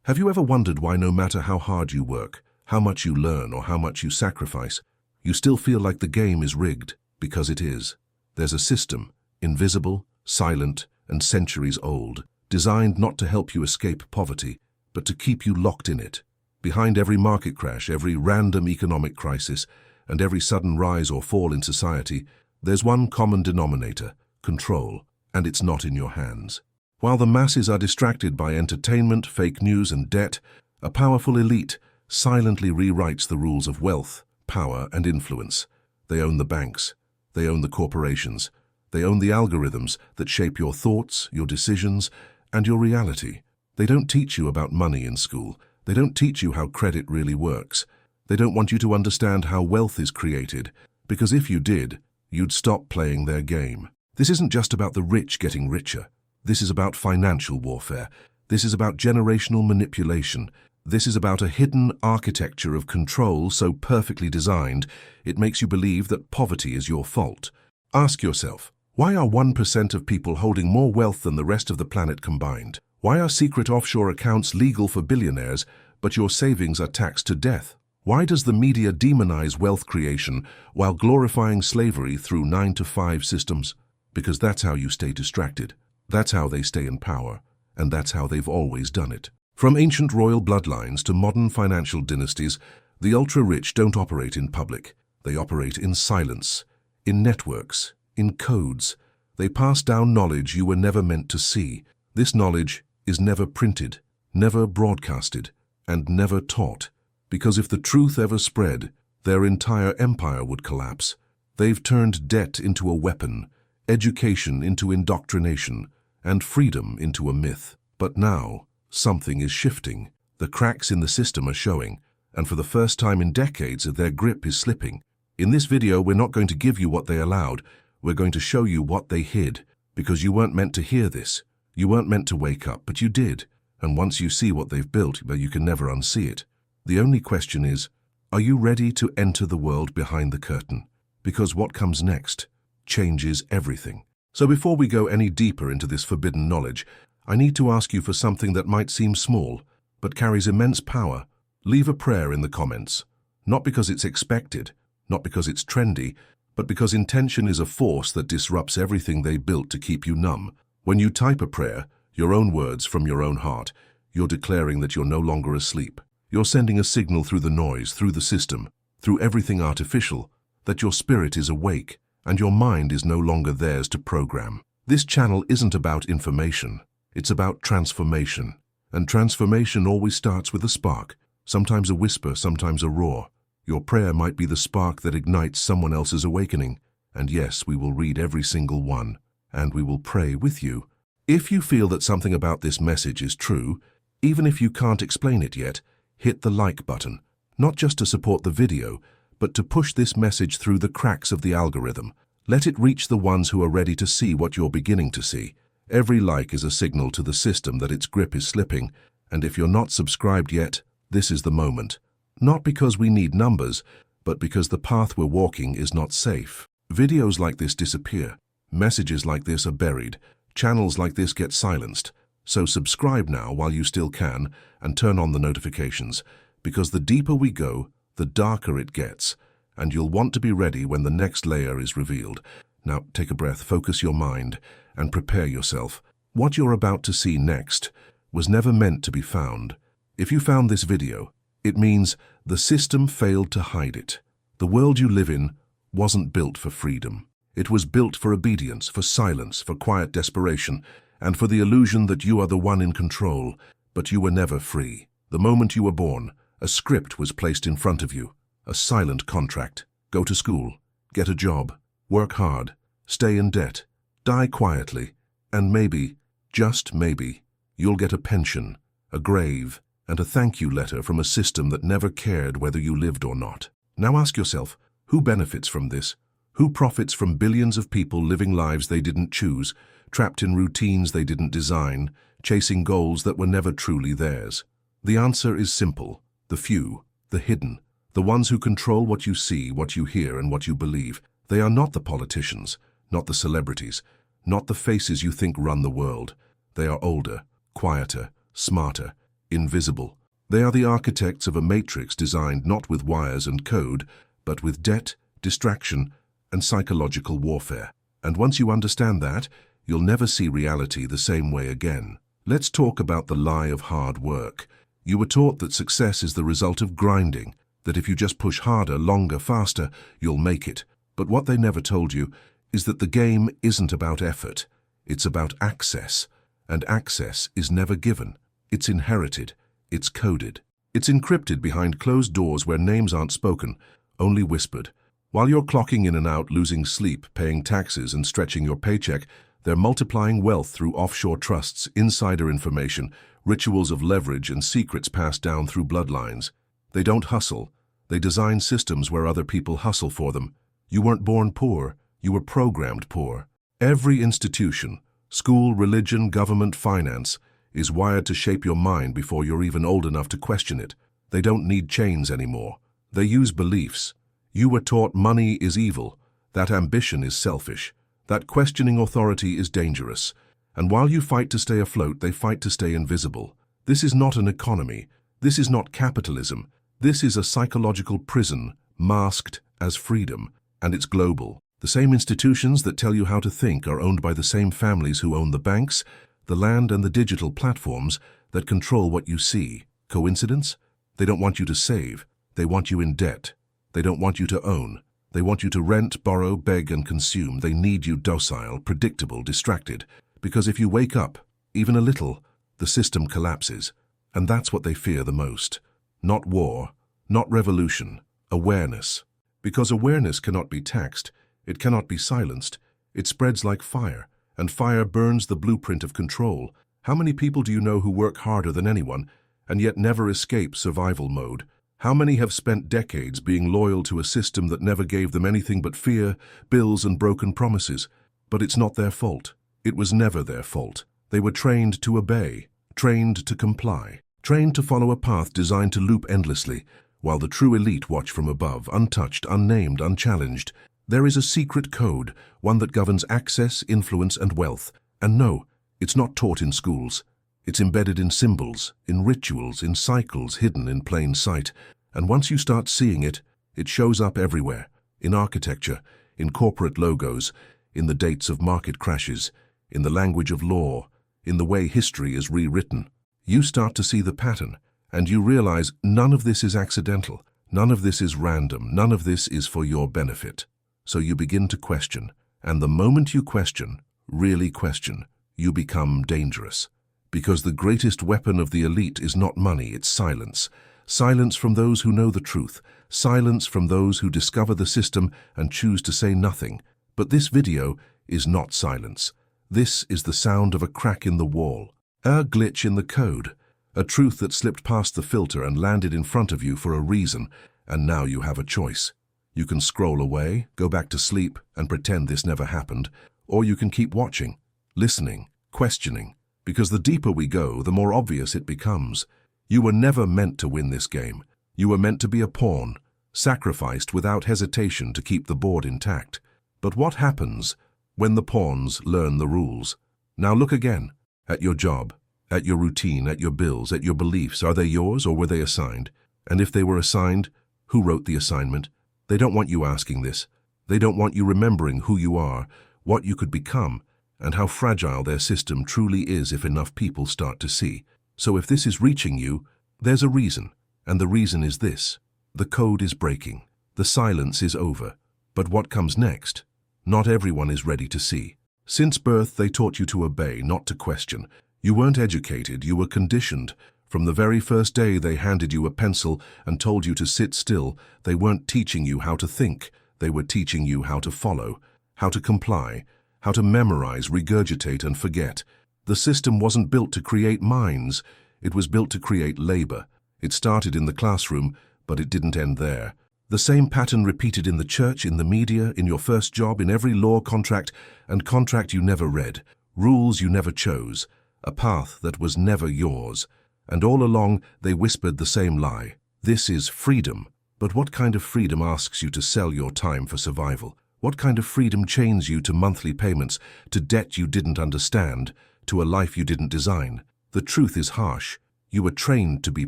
Have you ever wondered why no matter how hard you work, how much you learn, or how much you sacrifice, you still feel like the game is rigged? Because it is. There's a system, invisible, silent, and centuries old, designed not to help you escape poverty, but to keep you locked in it. Behind every market crash, every random economic crisis, and every sudden rise or fall in society, there's one common denominator: control, and it's not in your hands. While the masses are distracted by entertainment, fake news, and debt, a powerful elite silently rewrites the rules of wealth, power, and influence. They own the banks. They own the corporations. They own the algorithms that shape your thoughts, your decisions, and your reality. They don't teach you about money in school. They don't teach you how credit really works. They don't want you to understand how wealth is created, because if you did, you'd stop playing their game. This isn't just about the rich getting richer. This is about financial warfare. This is about generational manipulation. This is about a hidden architecture of control so perfectly designed, it makes you believe that poverty is your fault. Ask yourself, why are 1% of people holding more wealth than the rest of the planet combined? Why are secret offshore accounts legal for billionaires, but your savings are taxed to death? Why does the media demonize wealth creation while glorifying slavery through 9-to-5 systems? Because that's how you stay distracted. That's how they stay in power, and that's how they've always done it. From ancient royal bloodlines to modern financial dynasties, the ultra-rich don't operate in public. They operate in silence, in networks, in codes. They pass down knowledge you were never meant to see. This knowledge is never printed, never broadcasted, and never taught. Because if the truth ever spread, their entire empire would collapse. They've turned debt into a weapon, education into indoctrination, and freedom into a myth. But now, something is shifting. The cracks in the system are showing, and for the first time in decades, their grip is slipping. In this video, we're not going to give you what they allowed. We're going to show you what they hid, because you weren't meant to hear this. You weren't meant to wake up, but you did. And once you see what they've built, you can never unsee it. The only question is, are you ready to enter the world behind the curtain? Because what comes next changes everything. So before we go any deeper into this forbidden knowledge, I need to ask you for something that might seem small, but carries immense power. Leave a prayer in the comments. Not because it's expected, not because it's trendy, but because intention is a force that disrupts everything they built to keep you numb. When you type a prayer, your own words from your own heart, you're declaring that you're no longer asleep. You're sending a signal through the noise, through the system, through everything artificial, that your spirit is awake and your mind is no longer theirs to program. This channel isn't about information, it's about transformation. And transformation always starts with a spark, sometimes a whisper, sometimes a roar. Your prayer might be the spark that ignites someone else's awakening. And yes, we will read every single one, and we will pray with you. If you feel that something about this message is true, even if you can't explain it yet, hit the like button, not just to support the video, but to push this message through the cracks of the algorithm. Let it reach the ones who are ready to see what you're beginning to see. Every like is a signal to the system that its grip is slipping, and if you're not subscribed yet, this is the moment. Not because we need numbers, but because the path we're walking is not safe. Videos like this disappear. Messages like this are buried. Channels like this get silenced. So subscribe now while you still can, and turn on the notifications, because the deeper we go, the darker it gets, and you'll want to be ready when the next layer is revealed. Now take a breath, focus your mind, and prepare yourself. What you're about to see next was never meant to be found. If you found this video, it means the system failed to hide it. The world you live in wasn't built for freedom. It was built for obedience, for silence, for quiet desperation, and for the illusion that you are the one in control, but you were never free. The moment you were born, a script was placed in front of you, a silent contract. Go to school, get a job, work hard, stay in debt, die quietly, and maybe, just maybe, you'll get a pension, a grave, and a thank you letter from a system that never cared whether you lived or not. Now ask yourself, who benefits from this? Who profits from billions of people living lives they didn't choose, trapped in routines they didn't design, chasing goals that were never truly theirs? The answer is simple: the few, the hidden, the ones who control what you see, what you hear, and what you believe. They are not the politicians, not the celebrities, not the faces you think run the world. They are older, quieter, smarter, invisible. They are the architects of a matrix designed not with wires and code, but with debt, distraction, and psychological warfare. And once you understand that, you'll never see reality the same way again. Let's talk about the lie of hard work. You were taught that success is the result of grinding, that if you just push harder, longer, faster, you'll make it. But what they never told you is that the game isn't about effort. It's about access. And access is never given. It's inherited. It's coded. It's encrypted behind closed doors where names aren't spoken, only whispered. While you're clocking in and out, losing sleep, paying taxes, and stretching your paycheck, they're multiplying wealth through offshore trusts, insider information, rituals of leverage, and secrets passed down through bloodlines. They don't hustle. They design systems where other people hustle for them. You weren't born poor. You were programmed poor. Every institution, school, religion, government, finance, is wired to shape your mind before you're even old enough to question it. They don't need chains anymore. They use beliefs. You were taught money is evil, that ambition is selfish, that questioning authority is dangerous. And while you fight to stay afloat, they fight to stay invisible. This is not an economy. This is not capitalism. This is a psychological prison masked as freedom, and it's global. The same institutions that tell you how to think are owned by the same families who own the banks, the land, and the digital platforms that control what you see. Coincidence? They don't want you to save. They want you in debt. They don't want you to own. They want you to rent, borrow, beg, and consume. They need you docile, predictable, distracted. Because if you wake up, even a little, the system collapses. And that's what they fear the most. Not war, not revolution, awareness. Because awareness cannot be taxed, it cannot be silenced. It spreads like fire, and fire burns the blueprint of control. How many people do you know who work harder than anyone, and yet never escape survival mode? How many have spent decades being loyal to a system that never gave them anything but fear, bills, and broken promises? But it's not their fault. It was never their fault. They were trained to obey, trained to comply, trained to follow a path designed to loop endlessly, while the true elite watch from above, untouched, unnamed, unchallenged. There is a secret code, one that governs access, influence, and wealth. And no, it's not taught in schools. It's embedded in symbols, in rituals, in cycles hidden in plain sight. And once you start seeing it, it shows up everywhere, in architecture, in corporate logos, in the dates of market crashes, in the language of law, in the way history is rewritten. You start to see the pattern, and you realize none of this is accidental, none of this is random, none of this is for your benefit. So you begin to question, and the moment you question, really question, you become dangerous. Because the greatest weapon of the elite is not money, it's silence. Silence from those who know the truth. Silence from those who discover the system and choose to say nothing. But this video is not silence. This is the sound of a crack in the wall, a glitch in the code, a truth that slipped past the filter and landed in front of you for a reason, and now you have a choice. You can scroll away, go back to sleep, and pretend this never happened, or you can keep watching, listening, questioning. Because the deeper we go, the more obvious it becomes. You were never meant to win this game. You were meant to be a pawn, sacrificed without hesitation to keep the board intact. But what happens when the pawns learn the rules? Now look again, at your job, at your routine, at your bills, at your beliefs. Are they yours or were they assigned? And if they were assigned, who wrote the assignment? They don't want you asking this. They don't want you remembering who you are, what you could become, and how fragile their system truly is if enough people start to see. So if this is reaching you, there's a reason, and the reason is this. The code is breaking. The silence is over. But what comes next? Not everyone is ready to see. Since birth, they taught you to obey, not to question. You weren't educated, you were conditioned. From the very first day they handed you a pencil and told you to sit still, they weren't teaching you how to think. They were teaching you how to follow, how to comply, how to memorize, regurgitate, and forget. The system wasn't built to create minds. It was built to create labor. It started in the classroom, but it didn't end there. The same pattern repeated in the church, in the media, in your first job, in every law, contract, and contract you never read. Rules you never chose. A path that was never yours. And all along, they whispered the same lie. This is freedom. But what kind of freedom asks you to sell your time for survival? What kind of freedom chains you to monthly payments, to debt you didn't understand, to a life you didn't design? The truth is harsh. You were trained to be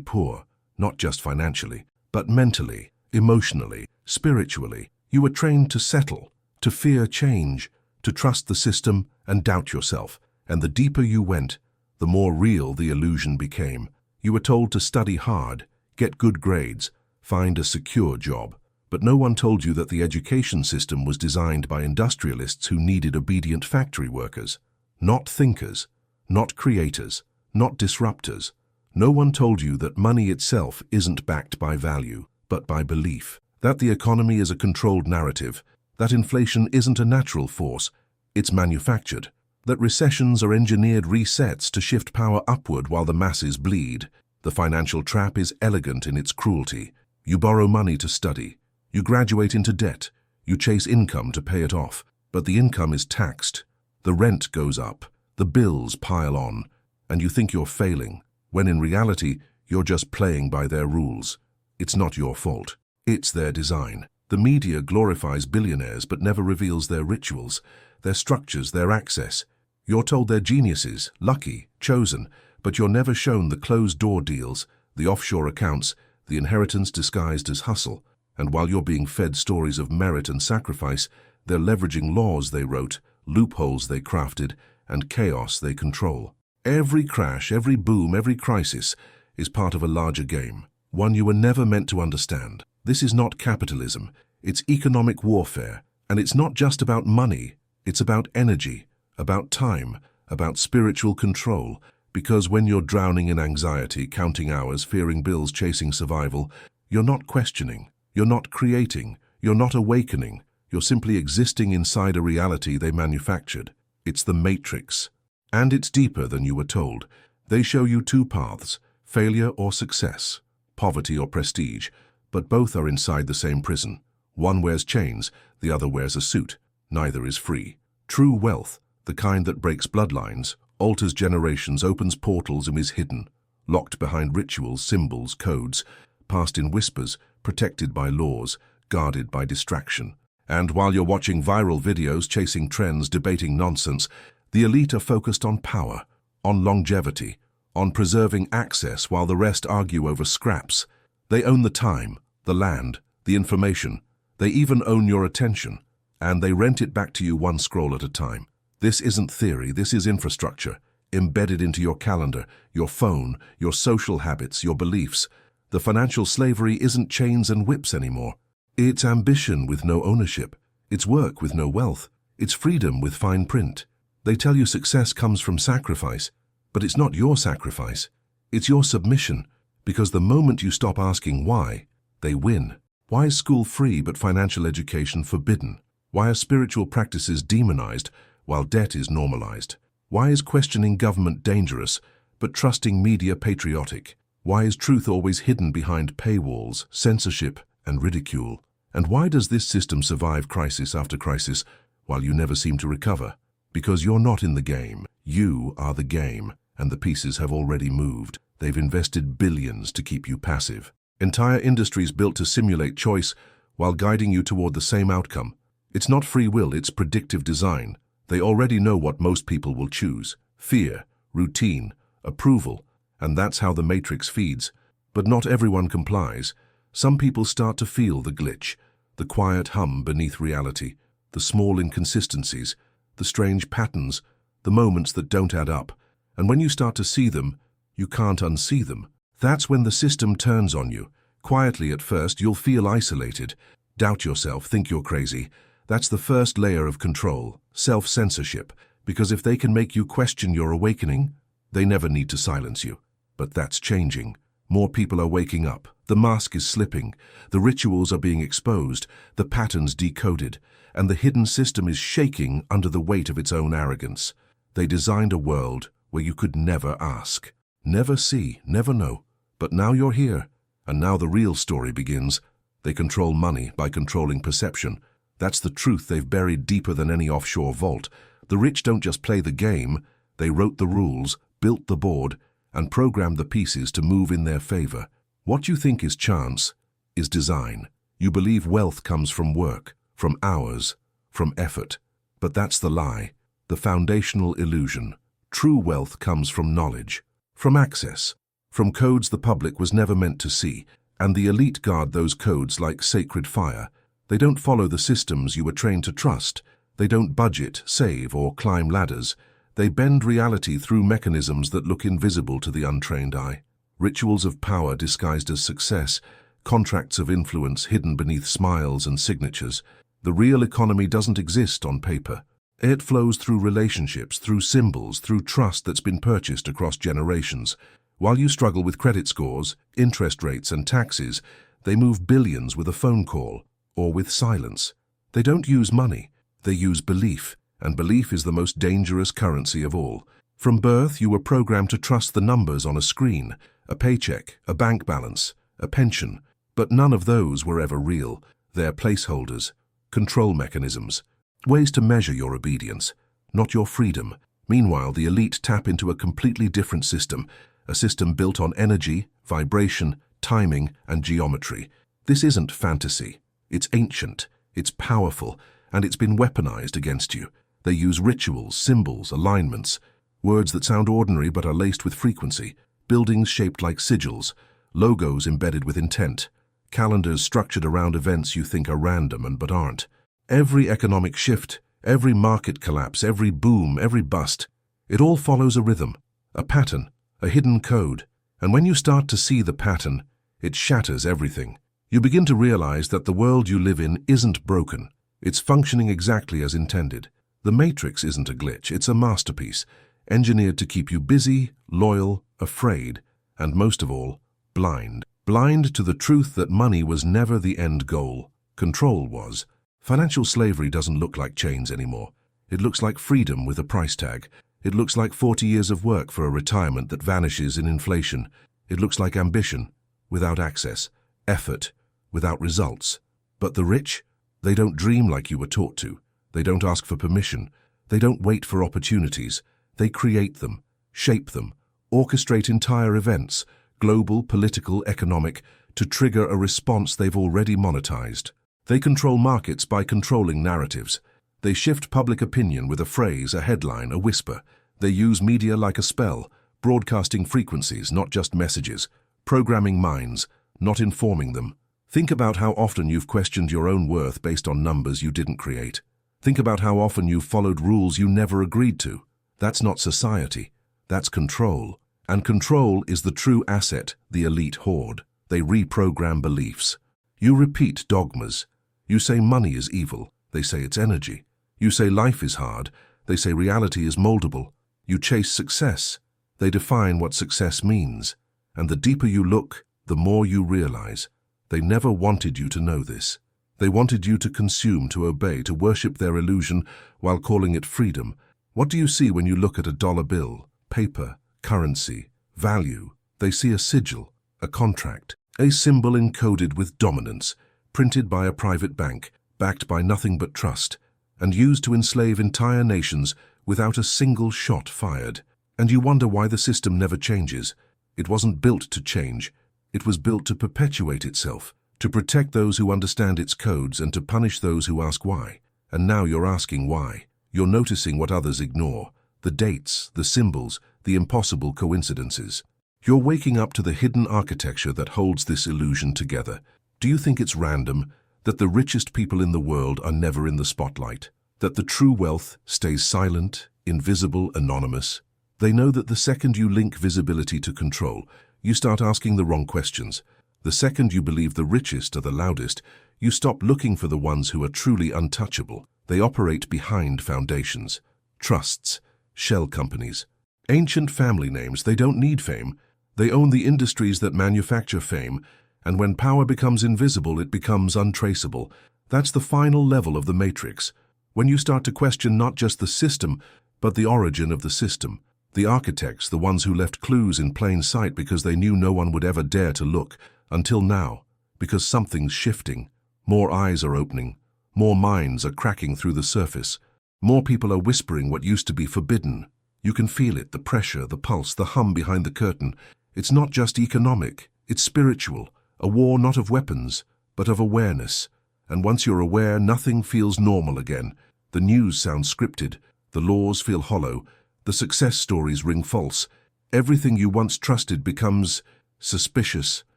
poor, not just financially, but mentally, emotionally, spiritually. You were trained to settle, to fear change, to trust the system and doubt yourself. And the deeper you went, the more real the illusion became. You were told to study hard, get good grades, find a secure job. But no one told you that the education system was designed by industrialists who needed obedient factory workers, not thinkers, not creators, not disruptors. No one told you that money itself isn't backed by value, but by belief, that the economy is a controlled narrative, that inflation isn't a natural force, it's manufactured, that recessions are engineered resets to shift power upward while the masses bleed. The financial trap is elegant in its cruelty. You borrow money to study. You graduate into debt. You chase income to pay it off. But the income is taxed. The rent goes up. The bills pile on. And you think you're failing, when in reality, you're just playing by their rules. It's not your fault. It's their design. The media glorifies billionaires but never reveals their rituals, their structures, their access. You're told they're geniuses, lucky, chosen, but you're never shown the closed-door deals, the offshore accounts, the inheritance disguised as hustle. And while you're being fed stories of merit and sacrifice, they're leveraging laws they wrote, loopholes they crafted, and chaos they control. Every crash, every boom, every crisis is part of a larger game, one you were never meant to understand. This is not capitalism, it's economic warfare, and it's not just about money, it's about energy, about time, about spiritual control, because when you're drowning in anxiety, counting hours, fearing bills, chasing survival, you're not questioning, you're not creating, you're not awakening, you're simply existing inside a reality they manufactured. It's the matrix. And it's deeper than you were told. They show you two paths, failure or success, poverty or prestige, but both are inside the same prison. One wears chains, the other wears a suit. Neither is free. True wealth, the kind that breaks bloodlines, alters generations, opens portals and is hidden, locked behind rituals, symbols, codes, passed in whispers, protected by laws, guarded by distraction. And while you're watching viral videos, chasing trends, debating nonsense, the elite are focused on power, on longevity, on preserving access while the rest argue over scraps. They own the time, the land, the information. They even own your attention, and they rent it back to you one scroll at a time. This isn't theory, this is infrastructure, embedded into your calendar, your phone, your social habits, your beliefs. The financial slavery isn't chains and whips anymore. It's ambition with no ownership. It's work with no wealth. It's freedom with fine print. They tell you success comes from sacrifice, but it's not your sacrifice. It's your submission, because the moment you stop asking why, they win. Why is school free but financial education forbidden? Why are spiritual practices demonized while debt is normalized? Why is questioning government dangerous but trusting media patriotic? Why is truth always hidden behind paywalls, censorship, and ridicule? And why does this system survive crisis after crisis while you never seem to recover? Because you're not in the game. You are the game, and the pieces have already moved. They've invested billions to keep you passive. Entire industries built to simulate choice while guiding you toward the same outcome. It's not free will, it's predictive design. They already know what most people will choose. Fear, routine, approval, and that's how the matrix feeds. But not everyone complies. Some people start to feel the glitch, the quiet hum beneath reality, the small inconsistencies, the strange patterns, the moments that don't add up. And when you start to see them, you can't unsee them. That's when the system turns on you. Quietly at first, you'll feel isolated, doubt yourself, think you're crazy. That's the first layer of control, self-censorship, because if they can make you question your awakening, they never need to silence you. But that's changing. More people are waking up. The mask is slipping. The rituals are being exposed, the patterns decoded, and the hidden system is shaking under the weight of its own arrogance. They designed a world where you could never ask, never see, never know. But now you're here, and now the real story begins. They control money by controlling perception. That's the truth they've buried deeper than any offshore vault. The rich don't just play the game, they wrote the rules, built the board, and programmed the pieces to move in their favor. What you think is chance is design. You believe wealth comes from work, from hours, from effort. But that's the lie, the foundational illusion. True wealth comes from knowledge, from access, from codes the public was never meant to see, and the elite guard those codes like sacred fire. They don't follow the systems you were trained to trust. They don't budget, save, or climb ladders. They bend reality through mechanisms that look invisible to the untrained eye. Rituals of power disguised as success, contracts of influence hidden beneath smiles and signatures. The real economy doesn't exist on paper. It flows through relationships, through symbols, through trust that's been purchased across generations. While you struggle with credit scores, interest rates, and taxes, they move billions with a phone call or with silence. They don't use money, they use belief, and belief is the most dangerous currency of all. From birth, you were programmed to trust the numbers on a screen, a paycheck, a bank balance, a pension, but none of those were ever real. They're placeholders, control mechanisms, ways to measure your obedience, not your freedom. Meanwhile, the elite tap into a completely different system, a system built on energy, vibration, timing, and geometry. This isn't fantasy. It's ancient, it's powerful, and it's been weaponized against you. They use rituals, symbols, alignments, words that sound ordinary but are laced with frequency, buildings shaped like sigils, logos embedded with intent, calendars structured around events you think are random but aren't. Every economic shift, every market collapse, every boom, every bust, it all follows a rhythm, a pattern, a hidden code. And when you start to see the pattern, it shatters everything. You begin to realize that the world you live in isn't broken. It's functioning exactly as intended. The Matrix isn't a glitch, it's a masterpiece, engineered to keep you busy, loyal, afraid, and most of all, blind. Blind to the truth that money was never the end goal. Control was. Financial slavery doesn't look like chains anymore. It looks like freedom with a price tag. It looks like 40 years of work for a retirement that vanishes in inflation. It looks like ambition without access, effort without results. But the rich, they don't dream like you were taught to. They don't ask for permission. They don't wait for opportunities. They create them, shape them, orchestrate entire events, global, political, economic, to trigger a response they've already monetized. They control markets by controlling narratives. They shift public opinion with a phrase, a headline, a whisper. They use media like a spell, broadcasting frequencies, not just messages, programming minds, not informing them. Think about how often you've questioned your own worth based on numbers you didn't create. Think about how often you've followed rules you never agreed to. That's not society. That's control. And control is the true asset the elite hoard. They reprogram beliefs. You repeat dogmas. You say money is evil. They say it's energy. You say life is hard. They say reality is moldable. You chase success. They define what success means. And the deeper you look, the more you realize. They never wanted you to know this. They wanted you to consume, to obey, to worship their illusion while calling it freedom. What do you see when you look at a dollar bill, paper, currency, value? They see a sigil, a contract, a symbol encoded with dominance, printed by a private bank, backed by nothing but trust, and used to enslave entire nations without a single shot fired. And you wonder why the system never changes. It wasn't built to change. It was built to perpetuate itself, to protect those who understand its codes and to punish those who ask why. And now you're asking why. You're noticing what others ignore, the dates, the symbols, the impossible coincidences. You're waking up to the hidden architecture that holds this illusion together. Do you think it's random that the richest people in the world are never in the spotlight? That the true wealth stays silent, invisible, anonymous? They know that the second you link visibility to control, you start asking the wrong questions. The second you believe the richest are the loudest, you stop looking for the ones who are truly untouchable. They operate behind foundations, trusts, shell companies, ancient family names. They don't need fame. They own the industries that manufacture fame, and when power becomes invisible, it becomes untraceable. That's the final level of the matrix. When you start to question not just the system, but the origin of the system. The architects, the ones who left clues in plain sight because they knew no one would ever dare to look, until now, because something's shifting. More eyes are opening. More minds are cracking through the surface. More people are whispering what used to be forbidden. You can feel it, the pressure, the pulse, the hum behind the curtain. It's not just economic, it's spiritual. A war not of weapons, but of awareness. And once you're aware, nothing feels normal again. The news sounds scripted. The laws feel hollow. The success stories ring false. Everything you once trusted becomes suspicious.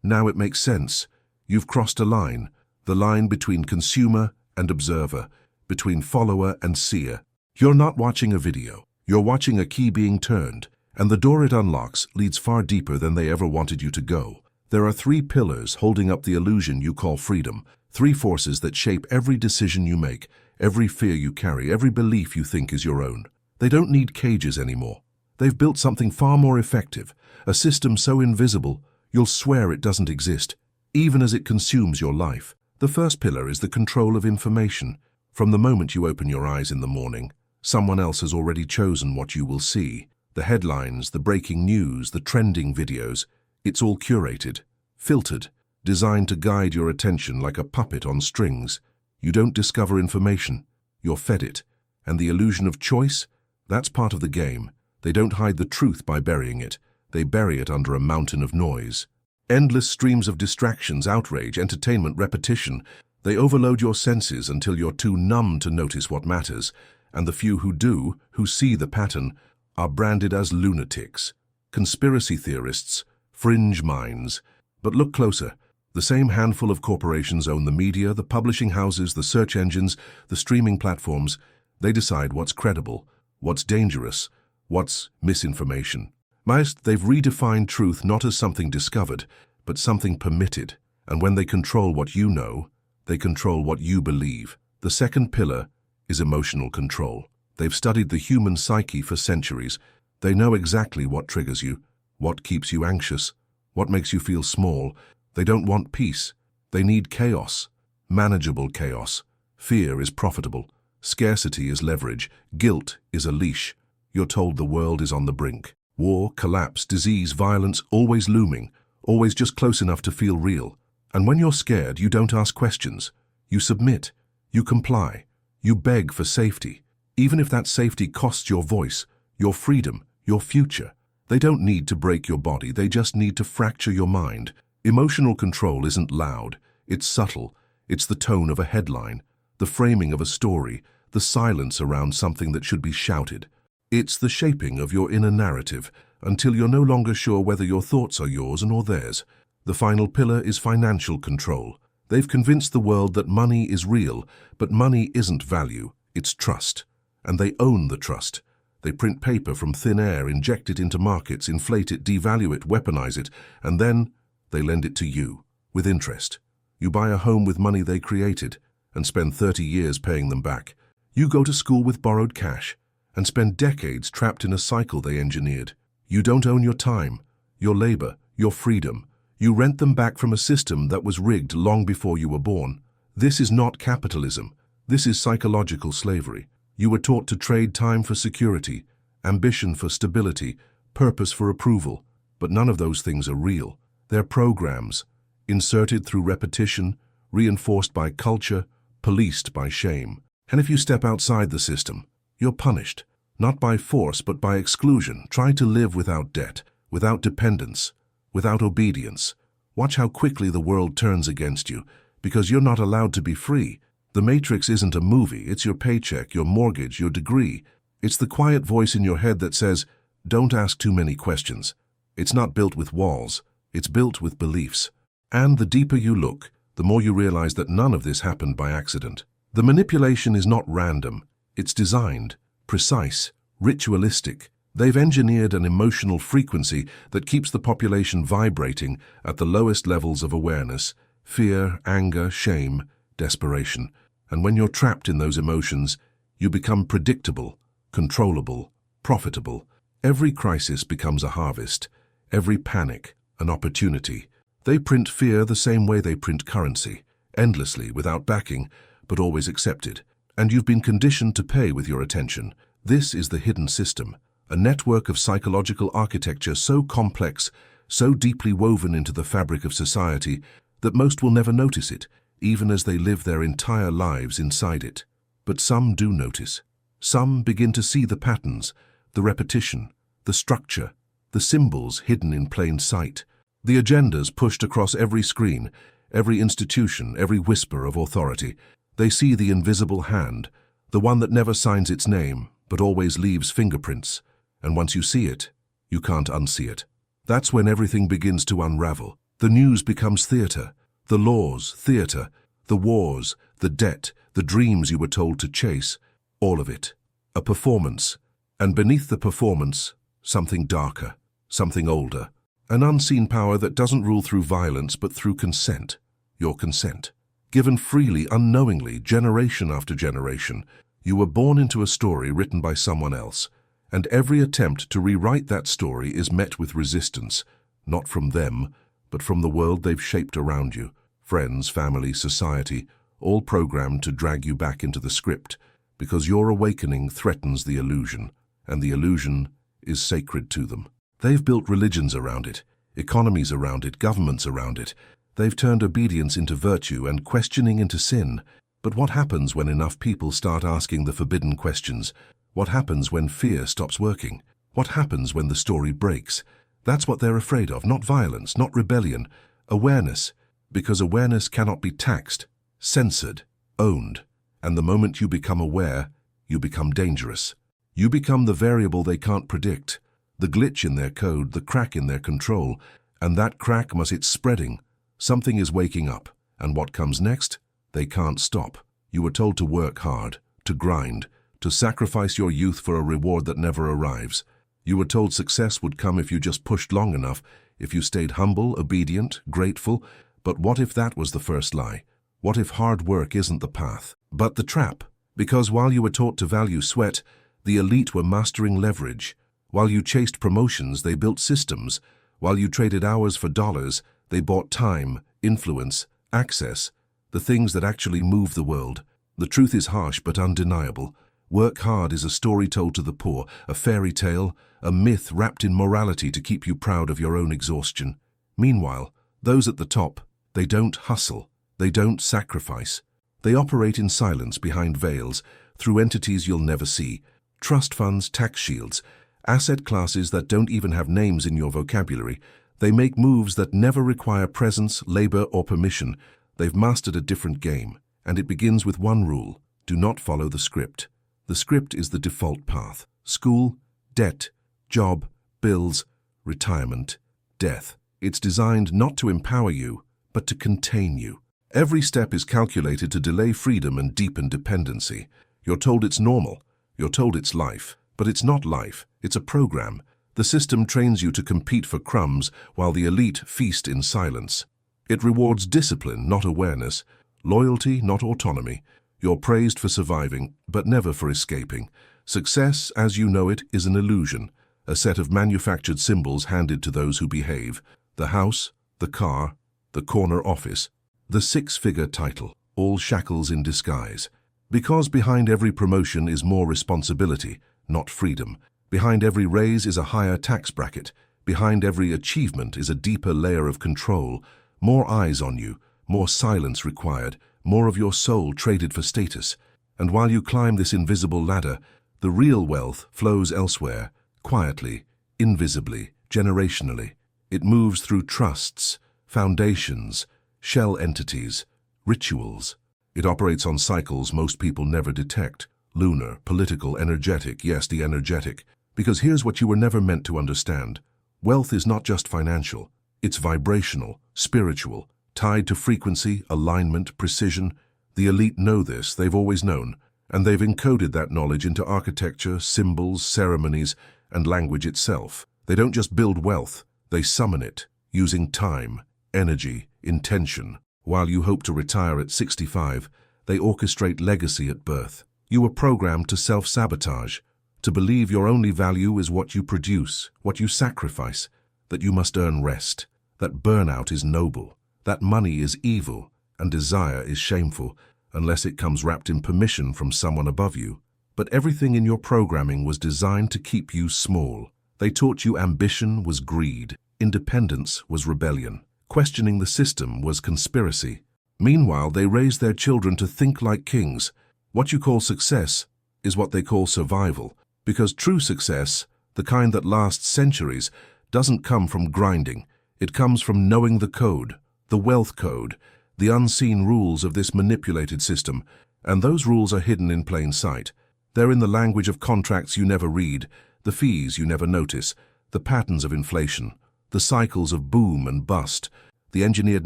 Now it makes sense. You've crossed a line, the line between consumer and observer, between follower and seer. You're not watching a video. You're watching a key being turned, and the door it unlocks leads far deeper than they ever wanted you to go. There are three pillars holding up the illusion you call freedom, three forces that shape every decision you make, every fear you carry, every belief you think is your own. They don't need cages anymore. They've built something far more effective, a system so invisible you'll swear it doesn't exist, even as it consumes your life. The first pillar is the control of information. From the moment you open your eyes in the morning, someone else has already chosen what you will see. The headlines, the breaking news, the trending videos, it's all curated, filtered, designed to guide your attention like a puppet on strings. You don't discover information, you're fed it. And the illusion of choice? That's part of the game. They don't hide the truth by burying it. They bury it under a mountain of noise. Endless streams of distractions, outrage, entertainment, repetition. They overload your senses until you're too numb to notice what matters. And the few who do, who see the pattern, are branded as lunatics, conspiracy theorists, fringe minds. But look closer. The same handful of corporations own the media, the publishing houses, the search engines, the streaming platforms. They decide what's credible, what's dangerous, what's misinformation. They've redefined truth not as something discovered, but something permitted. And when they control what you know, they control what you believe. The second pillar is emotional control. They've studied the human psyche for centuries. They know exactly what triggers you, what keeps you anxious, what makes you feel small. They don't want peace. They need chaos, manageable chaos. Fear is profitable. Scarcity is leverage. Guilt is a leash. You're told the world is on the brink. War, collapse, disease, violence, always looming, always just close enough to feel real. And when you're scared, you don't ask questions. You submit. You comply. You beg for safety. Even if that safety costs your voice, your freedom, your future. They don't need to break your body, they just need to fracture your mind. Emotional control isn't loud, it's subtle. It's the tone of a headline, the framing of a story, the silence around something that should be shouted. It's the shaping of your inner narrative until you're no longer sure whether your thoughts are yours or theirs. The final pillar is financial control. They've convinced the world that money is real, but money isn't value, it's trust. And they own the trust. They print paper from thin air, inject it into markets, inflate it, devalue it, weaponize it, and then they lend it to you, with interest. You buy a home with money they created, and spend 30 years paying them back. You go to school with borrowed cash, and spend decades trapped in a cycle they engineered. You don't own your time, your labor, your freedom. You rent them back from a system that was rigged long before you were born. This is not capitalism. This is psychological slavery. You were taught to trade time for security, ambition for stability, purpose for approval. But none of those things are real. They're programs, inserted through repetition, reinforced by culture, policed by shame. And if you step outside the system, you're punished. Not by force, but by exclusion. Try to live without debt, without dependence, without obedience. Watch how quickly the world turns against you, because you're not allowed to be free. The Matrix isn't a movie, it's your paycheck, your mortgage, your degree. It's the quiet voice in your head that says, don't ask too many questions. It's not built with walls, it's built with beliefs. And the deeper you look, the more you realize that none of this happened by accident. The manipulation is not random, it's designed, precise, ritualistic. They've engineered an emotional frequency that keeps the population vibrating at the lowest levels of awareness: fear, anger, shame, desperation. And when you're trapped in those emotions, you become predictable, controllable, profitable. Every crisis becomes a harvest, every panic an opportunity. They print fear the same way they print currency, endlessly, without backing, but always accepted. And you've been conditioned to pay with your attention. This is the hidden system, a network of psychological architecture so complex, so deeply woven into the fabric of society, that most will never notice it, even as they live their entire lives inside it. But some do notice. Some begin to see the patterns, the repetition, the structure, the symbols hidden in plain sight, the agendas pushed across every screen, every institution, every whisper of authority. They see the invisible hand, the one that never signs its name, but always leaves fingerprints. And once you see it, You can't unsee it. That's when everything begins to unravel. The news becomes theater. The laws, theater. The wars, the debt, the dreams you were told to chase. All of it. A performance. And beneath the performance, something darker, something older. An unseen power that doesn't rule through violence but through consent. Your consent. Given freely, unknowingly, generation after generation, you were born into a story written by someone else, and every attempt to rewrite that story is met with resistance, not from them, but from the world they've shaped around you. Friends, family, society, all programmed to drag you back into the script, because your awakening threatens the illusion, and the illusion is sacred to them. They've built religions around it, economies around it, governments around it. They've turned obedience into virtue and questioning into sin. But what happens when enough people start asking the forbidden questions? What happens when fear stops working? What happens when the story breaks? That's what they're afraid of, not violence, not rebellion. Awareness, because awareness cannot be taxed, censored, owned. And the moment you become aware, you become dangerous. You become the variable they can't predict, the glitch in their code, the crack in their control. And that crack, it's spreading. Something is waking up, and what comes next? They can't stop. You were told to work hard, to grind, to sacrifice your youth for a reward that never arrives. You were told success would come if you just pushed long enough, if you stayed humble, obedient, grateful. But what if that was the first lie? What if hard work isn't the path, but the trap? Because while you were taught to value sweat, the elite were mastering leverage. While you chased promotions, they built systems. While you traded hours for dollars, they bought time, influence, access, the things that actually move the world. The truth is harsh but undeniable. Work hard is a story told to the poor, a fairy tale, a myth wrapped in morality to keep you proud of your own exhaustion. Meanwhile, those at the top, they don't hustle, they don't sacrifice. They operate in silence behind veils, through entities you'll never see, trust funds, tax shields, asset classes that don't even have names in your vocabulary. They make moves that never require presence, labor, or permission. They've mastered a different game, and it begins with one rule: do not follow the script. The script is the default path. School, debt, job, bills, retirement, death. It's designed not to empower you, but to contain you. Every step is calculated to delay freedom and deepen dependency. You're told it's normal. You're told it's life. But it's not life. It's a program. The system trains you to compete for crumbs while the elite feast in silence. It rewards discipline, not awareness, loyalty, not autonomy. You're praised for surviving, but never for escaping. Success, as you know it, is an illusion, a set of manufactured symbols handed to those who behave. The house, the car, the corner office, the six-figure title, all shackles in disguise. Because behind every promotion is more responsibility, not freedom. Behind every raise is a higher tax bracket. Behind every achievement is a deeper layer of control. More eyes on you, more silence required, more of your soul traded for status. And while you climb this invisible ladder, the real wealth flows elsewhere, quietly, invisibly, generationally. It moves through trusts, foundations, shell entities, rituals. It operates on cycles most people never detect. Lunar, political, energetic, yes, the energetic. Because here's what you were never meant to understand. Wealth is not just financial. It's vibrational, spiritual, tied to frequency, alignment, precision. The elite know this, they've always known, and they've encoded that knowledge into architecture, symbols, ceremonies, and language itself. They don't just build wealth, they summon it, using time, energy, intention. While you hope to retire at 65, they orchestrate legacy at birth. You were programmed to self-sabotage, to believe your only value is what you produce, what you sacrifice, that you must earn rest, that burnout is noble, that money is evil, and desire is shameful, unless it comes wrapped in permission from someone above you. But everything in your programming was designed to keep you small. They taught you ambition was greed, independence was rebellion, questioning the system was conspiracy. Meanwhile, they raised their children to think like kings. What you call success is what they call survival, because true success, the kind that lasts centuries, doesn't come from grinding. It comes from knowing the code, the wealth code, the unseen rules of this manipulated system, and those rules are hidden in plain sight. They're in the language of contracts you never read, the fees you never notice, the patterns of inflation, the cycles of boom and bust, the engineered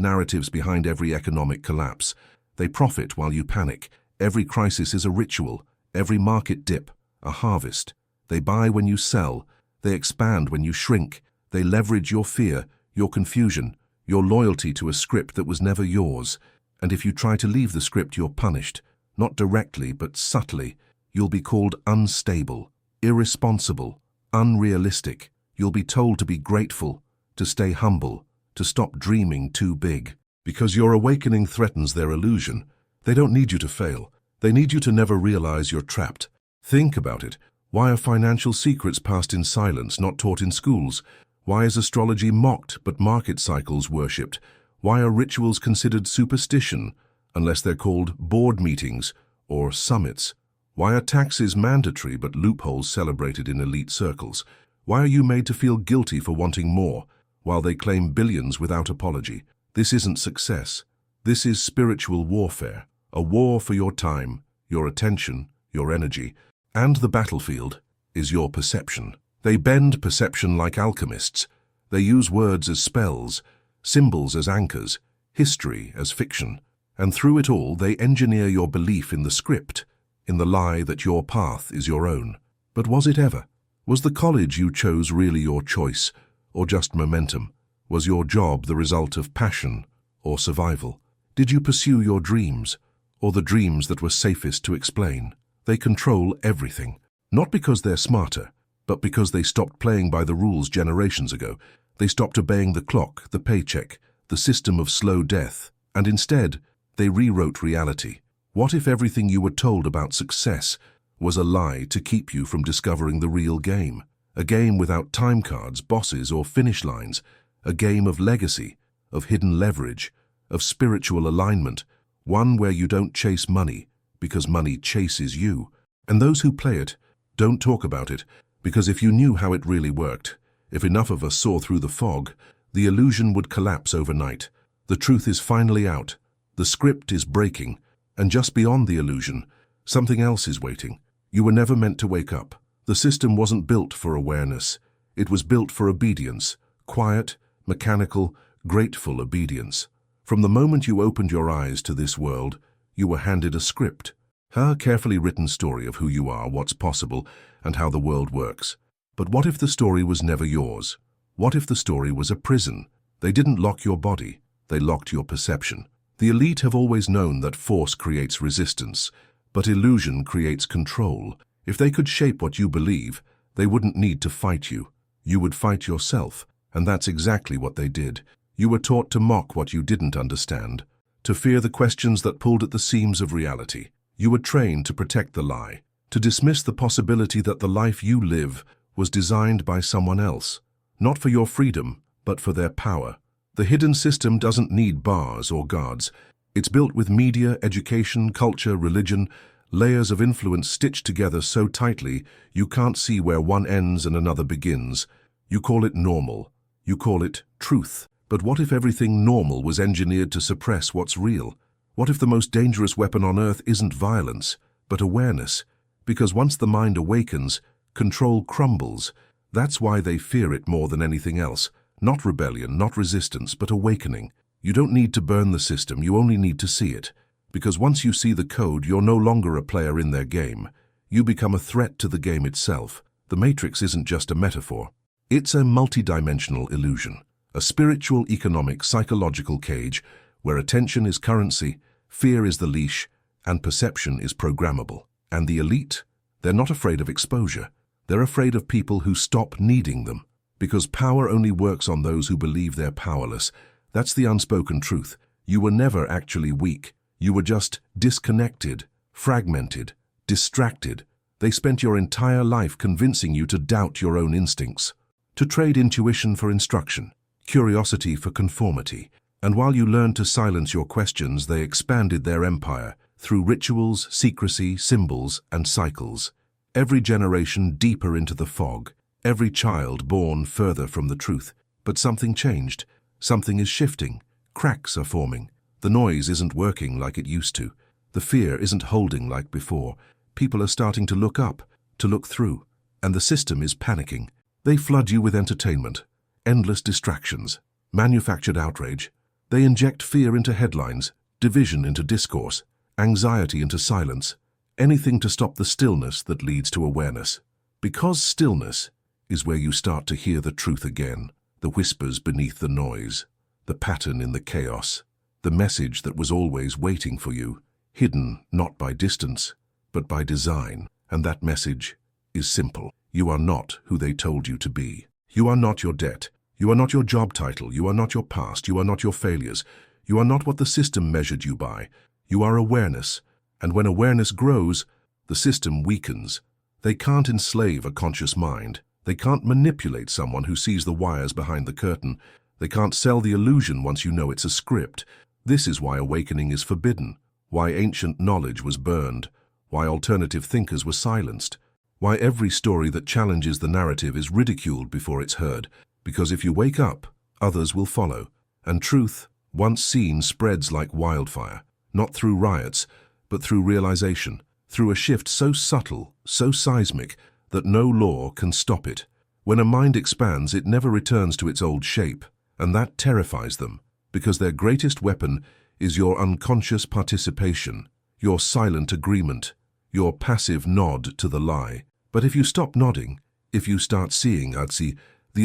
narratives behind every economic collapse. They profit while you panic. Every crisis is a ritual, every market dip, a harvest. They buy when you sell, they expand when you shrink, they leverage your fear, your confusion, your loyalty to a script that was never yours. And if you try to leave the script, you're punished, not directly but subtly. You'll be called unstable, irresponsible, unrealistic. You'll be told to be grateful, to stay humble, to stop dreaming too big. Because your awakening threatens their illusion. They don't need you to fail. They need you to never realize you're trapped. Think about it. Why are financial secrets passed in silence, not taught in schools? Why is astrology mocked but market cycles worshipped? Why are rituals considered superstition, unless they're called board meetings or summits? Why are taxes mandatory but loopholes celebrated in elite circles? Why are you made to feel guilty for wanting more, while they claim billions without apology? This isn't success. This is spiritual warfare, a war for your time, your attention, your energy, and the battlefield is your perception. They bend perception like alchemists. They use words as spells, symbols as anchors, history as fiction. And through it all, they engineer your belief in the script, in the lie that your path is your own. But was it ever? Was the college you chose really your choice, or just momentum? Was your job the result of passion or survival? Did you pursue your dreams, or the dreams that were safest to explain? They control everything, not because they're smarter, but because they stopped playing by the rules generations ago. They stopped obeying the clock, the paycheck, the system of slow death, and instead, they rewrote reality. What if everything you were told about success was a lie to keep you from discovering the real game? A game without time cards, bosses, or finish lines. A game of legacy, of hidden leverage, of spiritual alignment. One where you don't chase money, because money chases you. And those who play it don't talk about it, because if you knew how it really worked, if enough of us saw through the fog, the illusion would collapse overnight. The truth is finally out. The script is breaking, and just beyond the illusion, something else is waiting. You were never meant to wake up. The system wasn't built for awareness. It was built for obedience, quiet, mechanical, grateful obedience. From the moment you opened your eyes to this world, you were handed a script, a carefully written story of who you are, what's possible, and how the world works. But what if the story was never yours? What if the story was a prison? They didn't lock your body, they locked your perception. The elite have always known that force creates resistance, but illusion creates control. If they could shape what you believe, they wouldn't need to fight you. You would fight yourself, and that's exactly what they did. You were taught to mock what you didn't understand, to fear the questions that pulled at the seams of reality. You were trained to protect the lie, to dismiss the possibility that the life you live was designed by someone else, not for your freedom, but for their power. The hidden system doesn't need bars or guards. It's built with media, education, culture, religion, layers of influence stitched together so tightly you can't see where one ends and another begins. You call it normal. You call it truth. But what if everything normal was engineered to suppress what's real? What if the most dangerous weapon on earth isn't violence, but awareness? Because once the mind awakens, control crumbles. That's why they fear it more than anything else. Not rebellion, not resistance, but awakening. You don't need to burn the system, you only need to see it. Because once you see the code, you're no longer a player in their game. You become a threat to the game itself. The Matrix isn't just a metaphor. It's a multidimensional illusion. A spiritual, economic, psychological cage where attention is currency, fear is the leash, and perception is programmable. And the elite? They're not afraid of exposure. They're afraid of people who stop needing them. Because power only works on those who believe they're powerless. That's the unspoken truth. You were never actually weak. You were just disconnected, fragmented, distracted. They spent your entire life convincing you to doubt your own instincts, to trade intuition for instruction, curiosity for conformity. And while you learned to silence your questions, they expanded their empire through rituals, secrecy, symbols, and cycles. Every generation deeper into the fog, every child born further from the truth. But something changed. Something is shifting. Cracks are forming. The noise isn't working like it used to. The fear isn't holding like before. People are starting to look up, to look through. And the system is panicking. They flood you with entertainment, endless distractions, manufactured outrage. They inject fear into headlines, division into discourse, anxiety into silence, anything to stop the stillness that leads to awareness. Because stillness is where you start to hear the truth again, the whispers beneath the noise, the pattern in the chaos, the message that was always waiting for you, hidden not by distance, but by design. And that message is simple. You are not who they told you to be. You are not your debt. You are not your job title. You are not your past. You are not your failures. You are not what the system measured you by. You are awareness. And when awareness grows, the system weakens. They can't enslave a conscious mind. They can't manipulate someone who sees the wires behind the curtain. They can't sell the illusion once you know it's a script. This is why awakening is forbidden, why ancient knowledge was burned, why alternative thinkers were silenced, why every story that challenges the narrative is ridiculed before it's heard. Because if you wake up, others will follow. And truth, once seen, spreads like wildfire, not through riots, but through realization, through a shift so subtle, so seismic, that no law can stop it. When a mind expands, it never returns to its old shape, and that terrifies them, because their greatest weapon is your unconscious participation, your silent agreement, your passive nod to the lie. But if you stop nodding, if you start seeing, the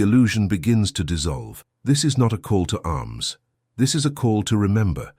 illusion begins to dissolve. This is not a call to arms. This is a call to remember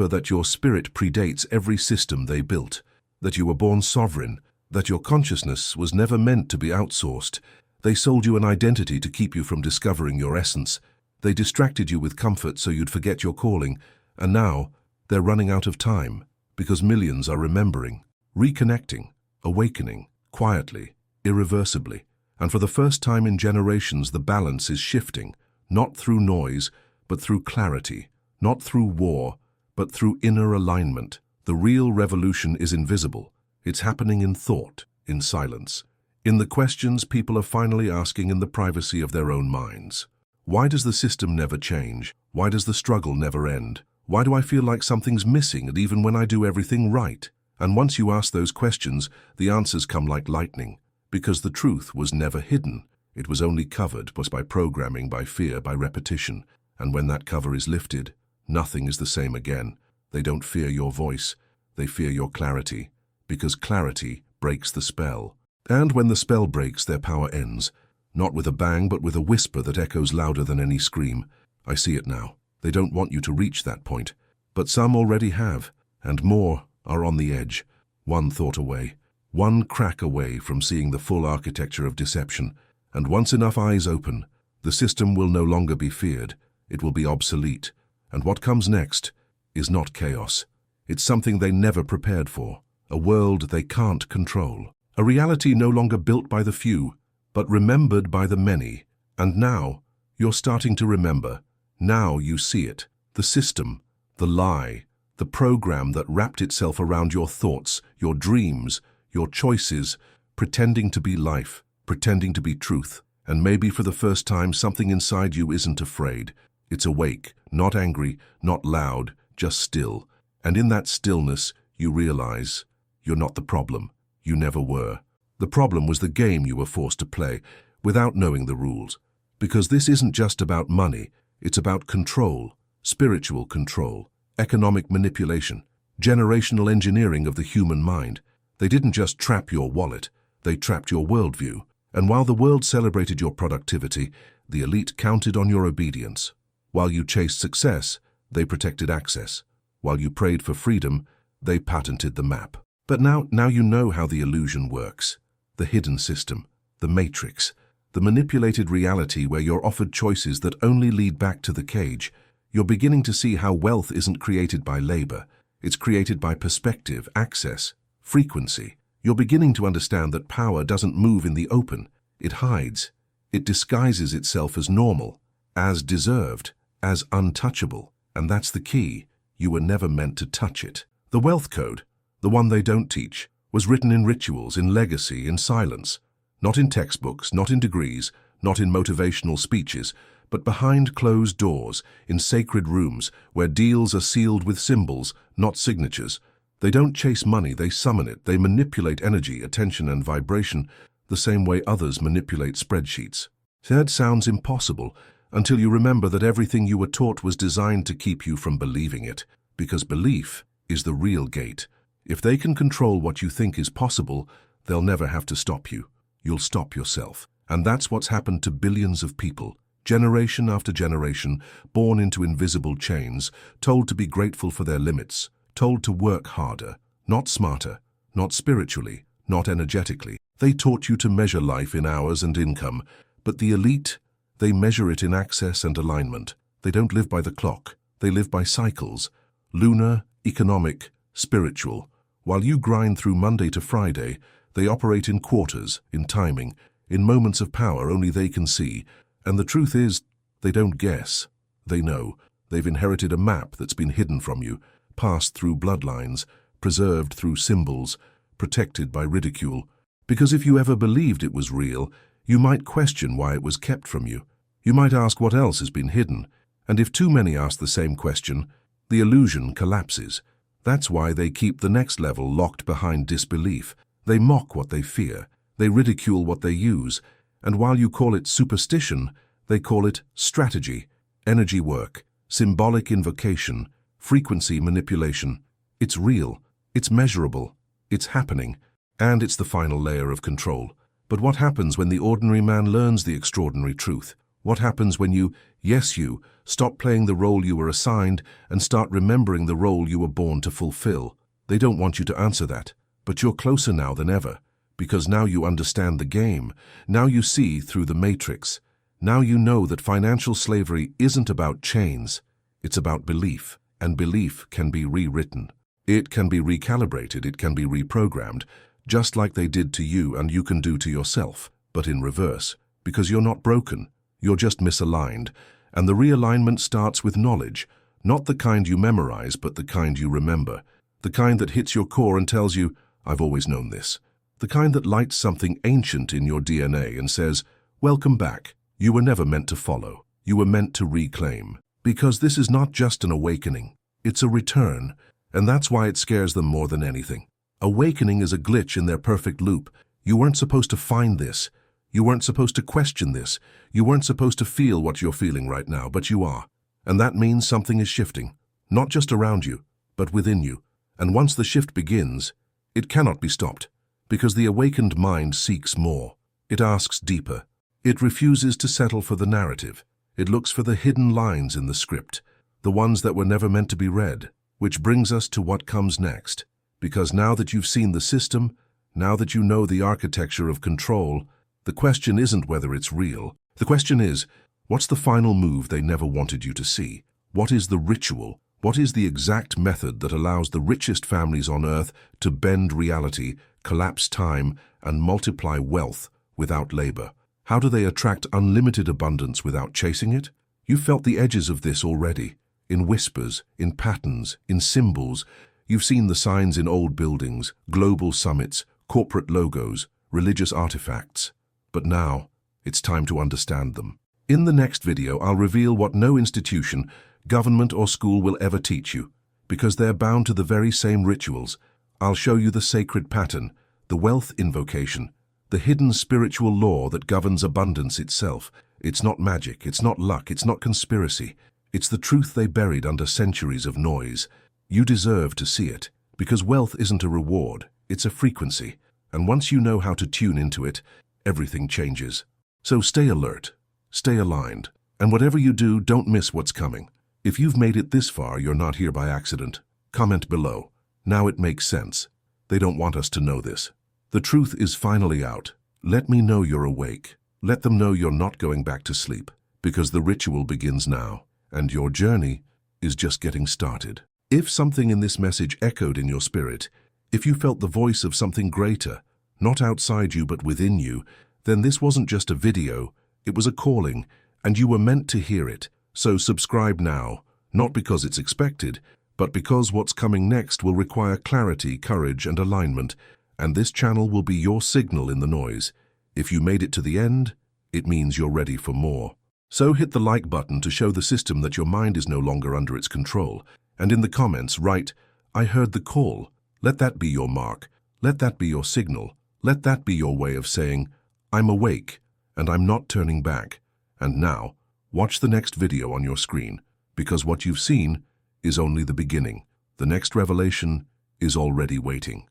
that your spirit predates every system they built, that you were born sovereign, that your consciousness was never meant to be outsourced. They sold you an identity to keep you from discovering your essence. They distracted you with comfort so you'd forget your calling, and now they're running out of time, because millions are remembering, reconnecting, awakening, quietly, irreversibly. And for the first time in generations, the balance is shifting, not through noise, but through clarity, not through war, but through inner alignment. The real revolution is invisible. It's happening in thought, in silence, in the questions people are finally asking in the privacy of their own minds. Why does the system never change? Why does the struggle never end? Why do I feel like something's missing, and even when I do everything right? And once you ask those questions, the answers come like lightning, because the truth was never hidden. It was only covered by programming, by fear, by repetition. And when that cover is lifted, nothing is the same again. They don't fear your voice, they fear your clarity, because clarity breaks the spell. And when the spell breaks, their power ends, not with a bang, but with a whisper that echoes louder than any scream. I see it now. They don't want you to reach that point, but some already have, and more are on the edge, one thought away, one crack away from seeing the full architecture of deception. And once enough eyes open, the system will no longer be feared. It will be obsolete. And what comes next is not chaos. It's something they never prepared for, a world they can't control, a reality no longer built by the few, but remembered by the many. And now, you're starting to remember. Now you see it. The system, the lie, the program that wrapped itself around your thoughts, your dreams, your choices, pretending to be life, pretending to be truth. And maybe for the first time, something inside you isn't afraid. It's awake, not angry, not loud, just still. And in that stillness, you realize you're not the problem. You never were. The problem was the game you were forced to play without knowing the rules. Because this isn't just about money. It's about control, spiritual control, economic manipulation, generational engineering of the human mind. They didn't just trap your wallet, they trapped your worldview. And while the world celebrated your productivity, the elite counted on your obedience. While you chased success, they protected access. While you prayed for freedom, they patented the map. But now you know how the illusion works. The hidden system, the matrix, the manipulated reality where you're offered choices that only lead back to the cage. You're beginning to see how wealth isn't created by labor. It's created by perspective, access, frequency. You're beginning to understand that power doesn't move in the open. It hides. It disguises itself as normal, as deserved, as untouchable. And that's the key. You were never meant to touch it. The wealth code, the one they don't teach, was written in rituals, in legacy, in silence. Not in textbooks, not in degrees, not in motivational speeches, but behind closed doors, in sacred rooms, where deals are sealed with symbols, not signatures. They don't chase money, they summon it. They manipulate energy, attention, and vibration, the same way others manipulate spreadsheets. That sounds impossible until you remember that everything you were taught was designed to keep you from believing it, because belief is the real gate. If they can control what you think is possible, they'll never have to stop you. You'll stop yourself. And that's what's happened to billions of people, generation after generation, born into invisible chains, told to be grateful for their limits, told to work harder, not smarter, not spiritually, not energetically. They taught you to measure life in hours and income, but the elite, they measure it in access and alignment. They don't live by the clock. They live by cycles, lunar, economic, spiritual. While you grind through Monday to Friday, they operate in quarters, in timing, in moments of power only they can see. And the truth is, they don't guess. They know. They've inherited a map that's been hidden from you, passed through bloodlines, preserved through symbols, protected by ridicule. Because if you ever believed it was real, you might question why it was kept from you. You might ask what else has been hidden. And if too many ask the same question, the illusion collapses. That's why they keep the next level locked behind disbelief. They mock what they fear. They ridicule what they use. And while you call it superstition, they call it strategy, energy work, symbolic invocation, frequency manipulation. It's real. It's measurable. It's happening. And it's the final layer of control. But what happens when the ordinary man learns the extraordinary truth? What happens when you, yes you, stop playing the role you were assigned and start remembering the role you were born to fulfill? They don't want you to answer that, but you're closer now than ever, because now you understand the game. Now you see through the matrix. Now you know that financial slavery isn't about chains. It's about belief, and belief can be rewritten. It can be recalibrated, it can be reprogrammed, just like they did to you and you can do to yourself, but in reverse, because you're not broken. You're just misaligned, and the realignment starts with knowledge, not the kind you memorize, but the kind you remember, the kind that hits your core and tells you, I've always known this, the kind that lights something ancient in your DNA and says, welcome back, you were never meant to follow, you were meant to reclaim, because this is not just an awakening, it's a return, and that's why it scares them more than anything. Awakening is a glitch in their perfect loop. You weren't supposed to find this. You weren't supposed to question this. You weren't supposed to feel what you're feeling right now, but you are. And that means something is shifting, not just around you, but within you. And once the shift begins, it cannot be stopped, because the awakened mind seeks more. It asks deeper. It refuses to settle for the narrative. It looks for the hidden lines in the script, the ones that were never meant to be read, which brings us to what comes next. Because now that you've seen the system, now that you know the architecture of control, the question isn't whether it's real. The question is, what's the final move they never wanted you to see? What is the ritual? What is the exact method that allows the richest families on earth to bend reality, collapse time, and multiply wealth without labor? How do they attract unlimited abundance without chasing it? You've felt the edges of this already, in whispers, in patterns, in symbols. You've seen the signs in old buildings, global summits, corporate logos, religious artifacts. But now, it's time to understand them. In the next video, I'll reveal what no institution, government or school will ever teach you, because they're bound to the very same rituals. I'll show you the sacred pattern, the wealth invocation, the hidden spiritual law that governs abundance itself. It's not magic, it's not luck, it's not conspiracy. It's the truth they buried under centuries of noise. You deserve to see it, because wealth isn't a reward, it's a frequency. And once you know how to tune into it, everything changes. So stay alert, stay aligned, and whatever you do, don't miss what's coming. If you've made it this far, you're not here by accident. Comment below. Now it makes sense. They don't want us to know this. The truth is finally out. Let me know you're awake. Let them know you're not going back to sleep, because the ritual begins now, and your journey is just getting started. If something in this message echoed in your spirit, if you felt the voice of something greater, not outside you but within you, then this wasn't just a video, it was a calling, and you were meant to hear it. So subscribe now, not because it's expected, but because what's coming next will require clarity, courage, and alignment, and this channel will be your signal in the noise. If you made it to the end, it means you're ready for more. So hit the like button to show the system that your mind is no longer under its control, and in the comments write, I heard the call. Let that be your mark. Let that be your signal. Let that be your way of saying, I'm awake, and I'm not turning back. And now, watch the next video on your screen, because what you've seen is only the beginning. The next revelation is already waiting.